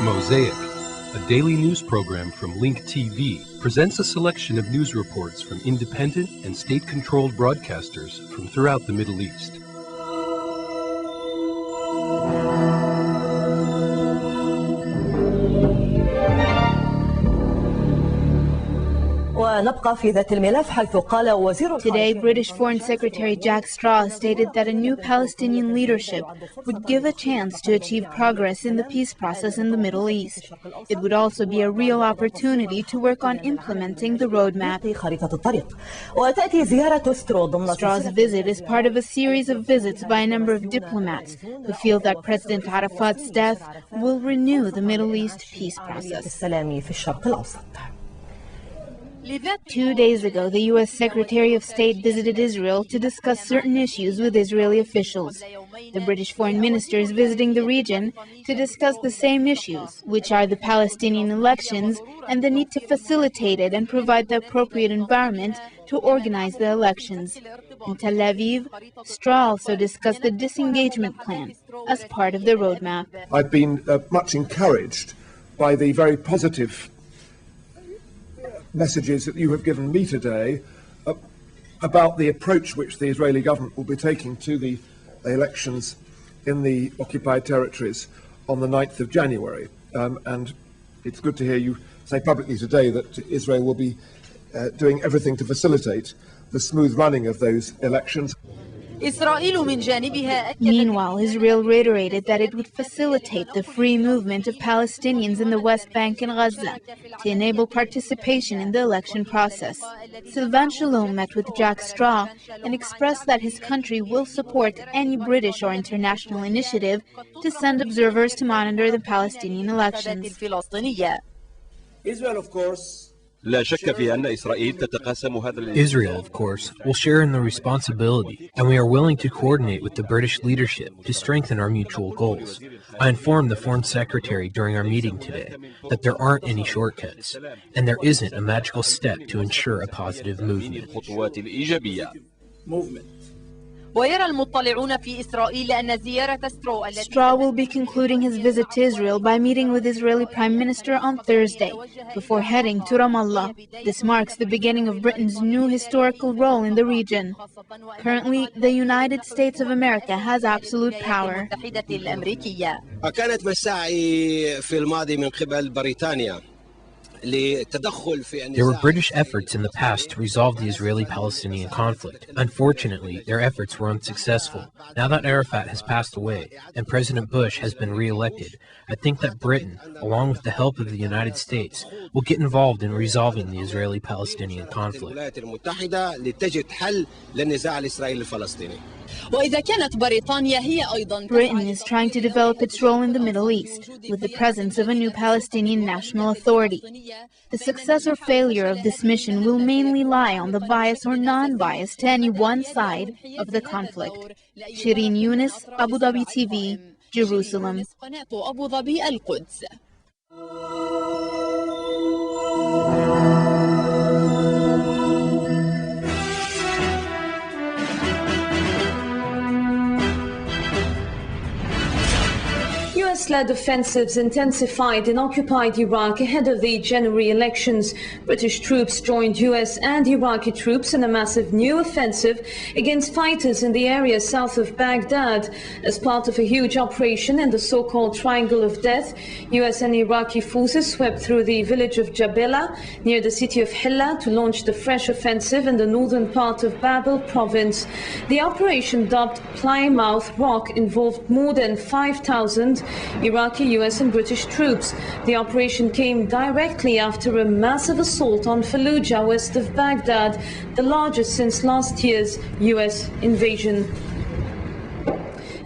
Mosaic, a daily news program from Link TV, presents a selection of news reports from independent and state-controlled broadcasters from throughout the Middle East. Today, British Foreign Secretary Jack Straw stated that a new Palestinian leadership would give a chance to achieve progress in the peace process in the Middle East. It would also be a real opportunity to work on implementing the roadmap. Straw's visit is part of a series of visits by a number of diplomats who feel that President Arafat's death will renew the Middle East peace process. 2 days ago, the U.S. Secretary of State visited Israel to discuss certain issues with Israeli officials. The British foreign minister is visiting the region to discuss the same issues, which are the Palestinian elections and the need to facilitate it and provide the appropriate environment to organize the elections. In Tel Aviv, Straw also discussed the disengagement plan as part of the roadmap. I've been much encouraged by the very positive messages that you have given me today about the approach which the Israeli government will be taking to the elections in the occupied territories on the 9th of January. And it's good to hear you say publicly today that Israel will be doing everything to facilitate the smooth running of those elections. Meanwhile, Israel reiterated that it would facilitate the free movement of Palestinians in the West Bank and Gaza to enable participation in the election process. Sylvain Shalom met with Jack Straw and expressed that his country will support any British or international initiative to send observers to monitor the Palestinian elections. Israel, of course, Israel, of course, will share in the responsibility, and we are willing to coordinate with the British leadership to strengthen our mutual goals. I informed the Foreign Secretary during our meeting today that there aren't any shortcuts, and there isn't a magical step to ensure a positive movement. Straw will be concluding his visit to Israel by meeting with Israeli Prime Minister on Thursday, before heading to Ramallah. This marks the beginning of Britain's new historical role in the region. Currently, the United States of America has absolute power. There were British efforts in the past to resolve the Israeli-Palestinian conflict. Unfortunately, their efforts were unsuccessful. Now that Arafat has passed away and President Bush has been re-elected, I think that Britain, along with the help of the United States, will get involved in resolving the Israeli-Palestinian conflict. Britain is trying to develop its role in the Middle East with the presence of a new Palestinian National Authority. The success or failure of this mission will mainly lie on the bias or non-bias to any one side of the conflict. Shireen Yunus, Abu Dhabi TV, Jerusalem. US-led offensives intensified in occupied Iraq ahead of the January elections. British troops joined US and Iraqi troops in a massive new offensive against fighters in the area south of Baghdad. As part of a huge operation in the so-called Triangle of Death, US and Iraqi forces swept through the village of Jabela near the city of Hilla to launch the fresh offensive in the northern part of Babel province. The operation, dubbed Plymouth Rock, involved more than 5,000 Iraqi, US and British troops. The operation came directly after a massive assault on Fallujah west of Baghdad, the largest since last year's US invasion.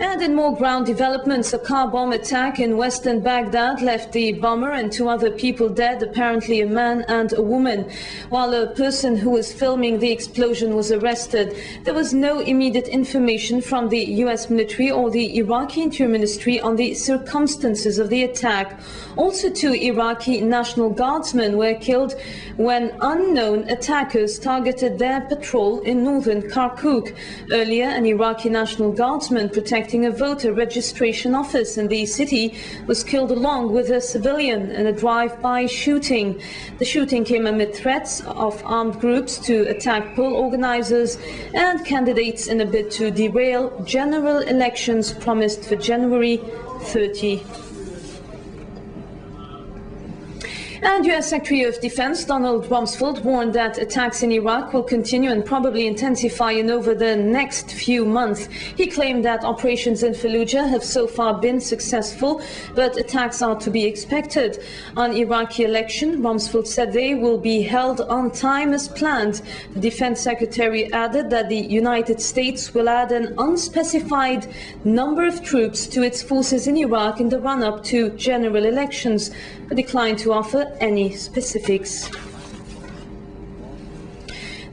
And in more ground developments, a car bomb attack in western Baghdad left the bomber and 2 other people dead, apparently a man and a woman. While a person who was filming the explosion was arrested, there was no immediate information from the US military or the Iraqi Interior Ministry on the circumstances of the attack. Also, 2 Iraqi National Guardsmen were killed when unknown attackers targeted their patrol in northern Kirkuk. Earlier, an Iraqi National Guardsman protected inspecting a voter registration office in the city was killed along with a civilian in a drive-by shooting. The shooting came amid threats of armed groups to attack poll organizers and candidates in a bid to derail general elections promised for January 30. And U.S. Secretary of Defense Donald Rumsfeld warned that attacks in Iraq will continue and probably intensify over the next few months. He claimed that operations in Fallujah have so far been successful, but attacks are to be expected. On Iraqi election, Rumsfeld said they will be held on time as planned. The Defense Secretary added that the United States will add an unspecified number of troops to its forces in Iraq in the run-up to general elections, but declined to offer any specifics.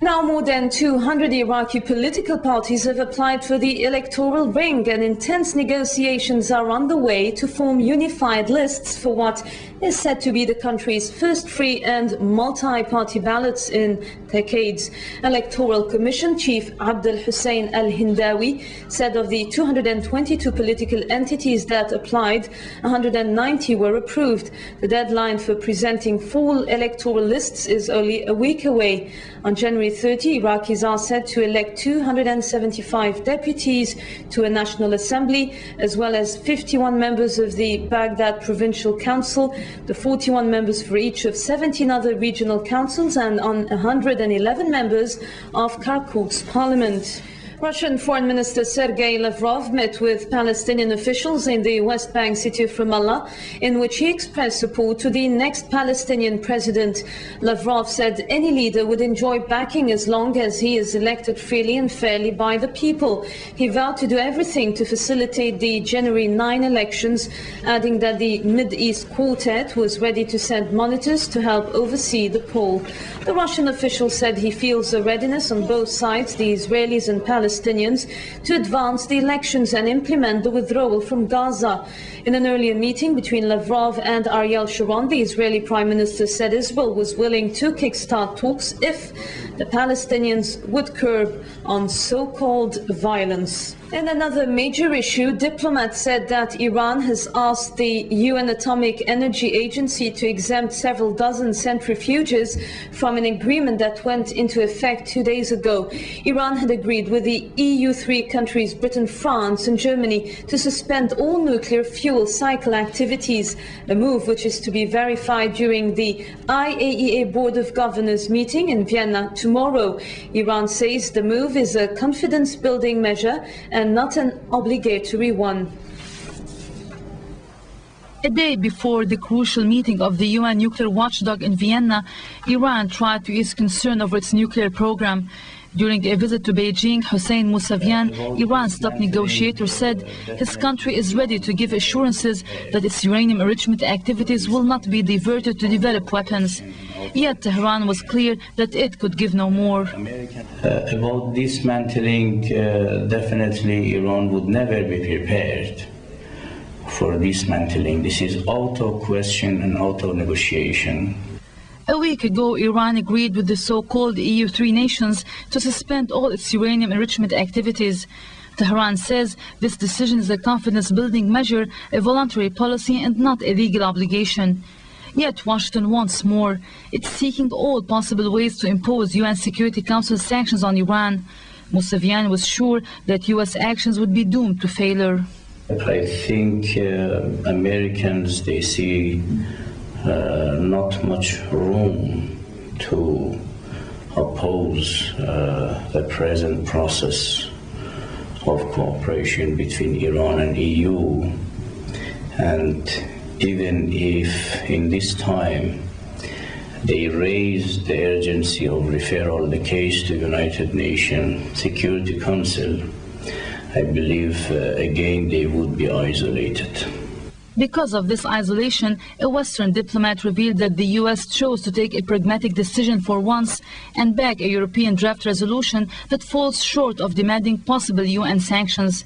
Now more than 200 Iraqi political parties have applied for the electoral ring, and intense negotiations are underway to form unified lists for what is said to be the country's first free and multi-party ballots in decades. Electoral Commission Chief Abdel Hussein Al-Hindawi said of the 222 political entities that applied, 190 were approved. The deadline for presenting full electoral lists is only a week away. On January 30, Iraqis are set to elect 275 deputies to a National Assembly, as well as 51 members of the Baghdad Provincial Council, the 41 members for each of 17 other regional councils, and on 111 members of Kirkuk's parliament. Russian Foreign Minister Sergei Lavrov met with Palestinian officials in the West Bank city of Ramallah, in which he expressed support to the next Palestinian president. Lavrov said any leader would enjoy backing as long as he is elected freely and fairly by the people. He vowed to do everything to facilitate the January 9 elections, adding that the Mid-East Quartet was ready to send monitors to help oversee the poll. The Russian official said he feels a readiness on both sides, the Israelis and Palestinians, to advance the elections and implement the withdrawal from Gaza. In an earlier meeting between Lavrov and Ariel Sharon, the Israeli Prime Minister said Israel was willing to kickstart talks if the Palestinians would curb on so-called violence. In another major issue, diplomats said that Iran has asked the UN Atomic Energy Agency to exempt several dozen centrifuges from an agreement that went into effect 2 days ago. Iran had agreed with the EU 3 countries, Britain, France and Germany, to suspend all nuclear fuel cycle activities, a move which is to be verified during the IAEA Board of Governors meeting in Vienna tomorrow. Iran says the move is a confidence-building measure and not an obligatory one. A day before the crucial meeting of the UN nuclear watchdog in Vienna, Iran tried to ease concern over its nuclear program. During a visit to Beijing, Hossein Mousavian, Iran's top negotiator, said his country is ready to give assurances that its uranium enrichment activities will not be diverted to develop weapons. Yet Tehran was clear that it could give no more. About dismantling, definitely Iran would never be prepared for dismantling. This is out of question and out of negotiation. A week ago, Iran agreed with the so-called EU 3 nations to suspend all its uranium enrichment activities. Tehran says this decision is a confidence-building measure, a voluntary policy and not a legal obligation. Yet Washington wants more. It's seeking all possible ways to impose UN Security Council sanctions on Iran. Mousavian was sure that US actions would be doomed to failure. I think Americans, they see not much room to oppose the present process of cooperation between Iran and EU. And even if in this time they raise the urgency of referral the case to United Nations Security Council, I believe again they would be isolated. Because of this isolation, a Western diplomat revealed that the US chose to take a pragmatic decision for once and back a European draft resolution that falls short of demanding possible UN sanctions.